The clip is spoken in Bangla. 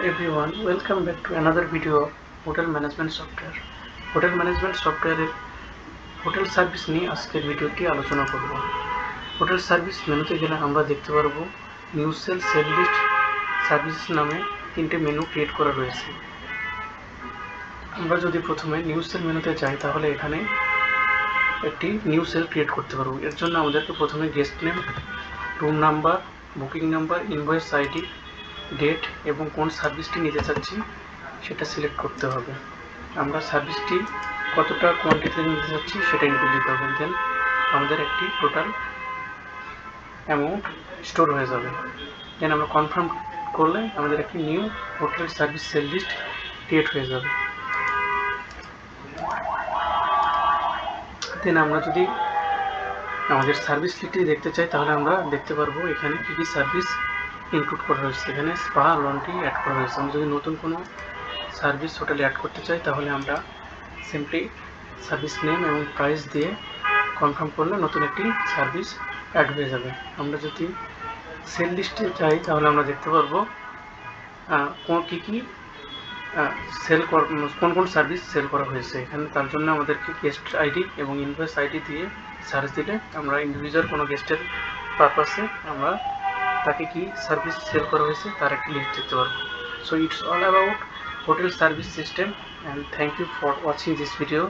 everyone, welcome back to another video of Hotel Management Software. Hotel management সফটওয়্যারের হোটেল সার্ভিস নিয়ে আজকের ভিডিওটি আলোচনা করব। হোটেল সার্ভিস মেনুতে গেলে আমরা দেখতে পারবো new sale, sale list, service নামে তিনটে মেনু ক্রিয়েট করা রয়েছে। আমরা যদি প্রথমে নিউ সেল মেনুতে যাই তাহলে এখানে একটি নিউ সেল ক্রিয়েট করতে পারবো। এর জন্য আমাদেরকে প্রথমে guest name, room number, booking number, invoice ID, date এবং কোন সার্ভিসটি নিতে চাচ্ছি সেটা সিলেক্ট করতে হবে। আমরা সার্ভিসটি কতটা কোয়ান্টিটিতে নিতে চাচ্ছি সেটা ইনপুট দিতে হবে। দেন আমাদের একটি টোটাল অ্যামাউন্ট স্টোর হয়ে যাবে। দেন আমরা কনফার্ম করলে আমাদের একটি new hotel service sale list create হয়ে যাবে। দেন আমরা যদি আমাদের সার্ভিস লিস্টটি দেখতে চাই তাহলে আমরা দেখতে পারবো এখানে কী কী সার্ভিস ইনক্লুড করা হয়েছে। এখানে স্পা, লন্ড্রি অ্যাড করা হয়েছে। আমরা যদি নতুন কোনো সার্ভিস হোটেলে অ্যাড করতে চাই তাহলে আমরা সিম্পলি সার্ভিস নেম এবং প্রাইস দিয়ে কনফার্ম করলে নতুন একটি সার্ভিস অ্যাড হয়ে যাবে। আমরা যদি সেল লিস্টে চাই তাহলে আমরা দেখতে পারবো কী কী সেল কোন কোন সার্ভিস সেল করা হয়েছে। এখানে তার জন্য আমাদেরকে গেস্ট আইডি এবং ইনভয়েস আইডি দিয়ে সার্চ দিলে আমরা ইন্ডিভিজুয়াল কোনো গেস্টের পারপাসে আমরা তাকে কি সার্ভিস সেল করা হয়েছে তার একটি লিস্ট দেখতে পারবো। So it's all about hotel service system, and thank you for watching this video.